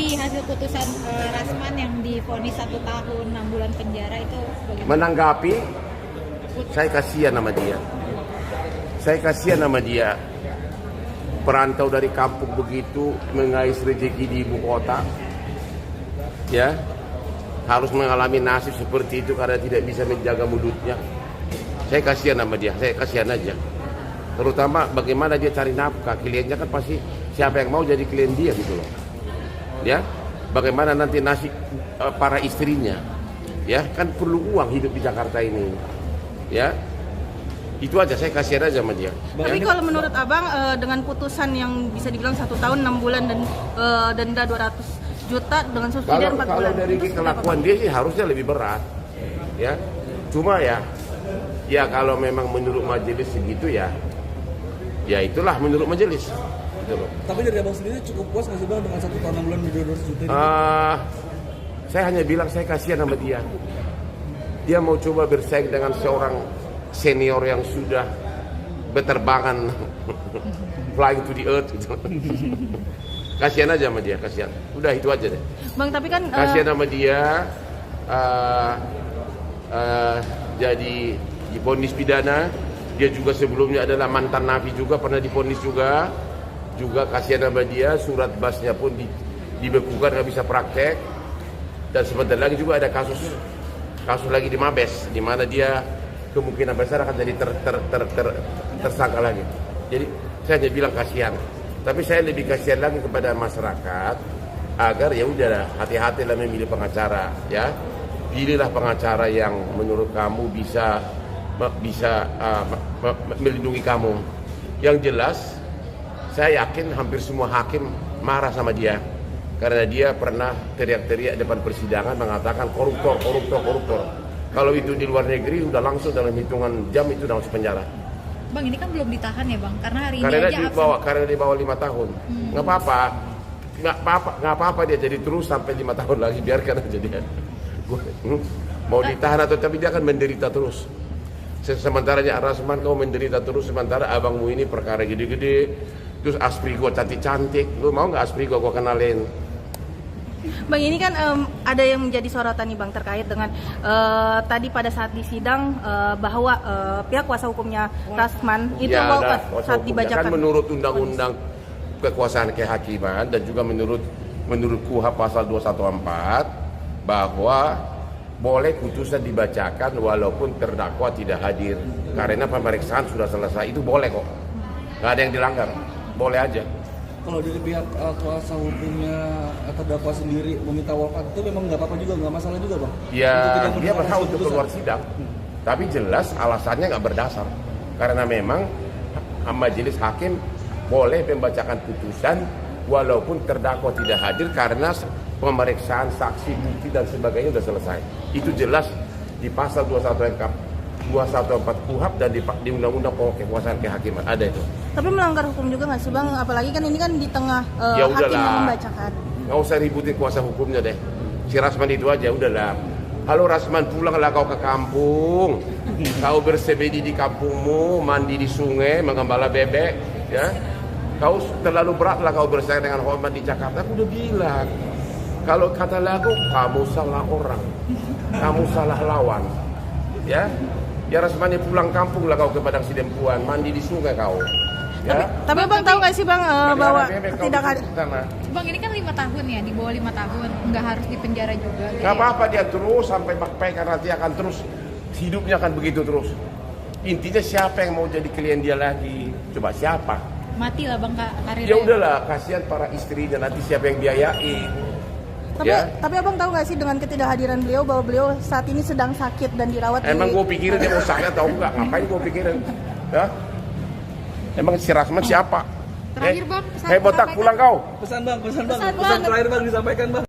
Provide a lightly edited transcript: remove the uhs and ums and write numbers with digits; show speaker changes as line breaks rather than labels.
menanggapi hasil putusan Rasman yang divonis 1 tahun 6 bulan penjara itu bagaimana?
Menanggapi, saya kasihan sama dia. Saya kasihan sama dia. Perantau dari kampung begitu mengais rezeki di ibu kota, ya harus mengalami nasib seperti itu karena tidak bisa menjaga mulutnya. Saya kasihan sama dia, saya kasihan aja. Terutama bagaimana dia cari nafkah, kliennya kan pasti siapa yang mau jadi klien dia gitu loh. Ya, bagaimana nanti nasib para istrinya, ya kan perlu uang hidup di Jakarta ini, ya. Itu aja, saya kasihan aja sama dia.
Tapi kalau menurut Abang dengan putusan yang bisa dibilang 1 tahun 6 bulan dan denda 200 juta dengan subsidi 4 bulan.
Kalau dari kelakuan dia sih harusnya lebih berat, ya. Cuma ya kalau memang menurut majelis segitu ya itulah menurut majelis. Gitu loh.
Tapi dari Abang sendiri cukup puas nggak sih Bang dengan 1 tahun 6 bulan di 200 juta ini?
Saya hanya bilang saya kasihan sama dia. Dia mau coba bersaing dengan seorang senior yang sudah berterbangan flying to the earth gitu. Kasihan aja sama dia, kasihan. Udah itu aja deh.
Bang, tapi kan
kasihan sama dia jadi divonis pidana. Dia juga sebelumnya adalah mantan napi juga, pernah divonis juga kasihan sama dia. Surat basnya pun dibekukan, nggak bisa praktek. Dan sebentar lagi juga ada kasus lagi di Mabes, di mana dia kemungkinan besar akan jadi tersangka lagi. Jadi saya hanya bilang kasihan. Tapi saya lebih kasihan lagi kepada masyarakat agar ya udah hati-hatilah memilih pengacara, ya. Pilihlah pengacara yang menurut kamu bisa melindungi kamu. Yang jelas saya yakin hampir semua hakim marah sama dia karena dia pernah teriak-teriak depan persidangan mengatakan koruptor. Kalau itu di luar negeri udah langsung dalam hitungan jam itu langsung penjara.
Bang, ini kan belum ditahan ya Bang, karena hari ini
Karena di bawah 5 tahun. Nggak apa-apa dia jadi terus sampai 5 tahun lagi, biarkan aja dia. Mau ditahan atau tapi dia akan menderita terus. Sementara Rasman kau menderita terus, sementara abangmu ini perkara gede-gede, terus aspri gua cantik-cantik, lu mau nggak aspri gua kenalin?
Bang, ini kan ada yang menjadi sorotan nih Bang terkait dengan tadi pada saat di sidang bahwa pihak kuasa hukumnya Rasman itu saat dibacakan.
Kan menurut undang-undang kekuasaan kehakiman dan juga menurut KUHP pasal 214 bahwa boleh putusan dibacakan walaupun terdakwa tidak hadir karena pemeriksaan sudah selesai. Itu boleh kok, nggak ada yang dilanggar, boleh aja.
Kalau dari pihak kuasa hukumnya terdakwa sendiri meminta walkout itu memang nggak apa-apa juga, nggak masalah juga Bang?
Ya dia berhak untuk keluar sidang, tapi jelas alasannya nggak berdasar karena memang majelis hakim boleh membacakan putusan walaupun terdakwa tidak hadir karena pemeriksaan saksi, bukti dan sebagainya sudah selesai. Itu jelas di pasal 214 KUHP dan di Undang-Undang Kekuasaan Kehakiman ada itu.
Tapi melanggar hukum juga nggak sih Bang? Apalagi kan ini kan di tengah hakim yang membacakan.
Nggak usah ributin kuasa hukumnya deh. Si Rasman itu aja udahlah. Halo Rasman, pulanglah kau ke kampung. Kau bersemedi di kampungmu, mandi di sungai, mengembala bebek, ya. Kau terlalu beratlah kau bersaing dengan hormat di Jakarta. Aku udah bilang. Kalau kata lagu, kamu salah orang, kamu salah lawan, ya. Ya Rasman pulang kampung lah kau ke Padang Sidempuan, mandi di sungai kau. Ya.
Tapi Bang tahu nggak sih Bang bahwa tidak hadir?
Bang, ini kan 5 tahun ya, di bawah 5 tahun, nggak harus di penjara juga.
Nggak apa-apa dia terus sampai backpacker nanti akan terus hidupnya akan begitu terus. Intinya siapa yang mau jadi klien dia lagi? Coba siapa?
Mati lah Bang karirnya.
Ya udahlah, kasihan para istrinya nanti siapa yang biayain.
Tapi Abang tahu nggak sih dengan ketidakhadiran beliau bahwa beliau saat ini sedang sakit dan dirawat?
Emang gue pikirin dia mau sakit atau enggak? Ngapain gue pikirin? Ya? Emang si Rasman siapa?
Terakhir Bang,
Botak pulang kau.
Pesan terakhir Bang disampaikan Bang.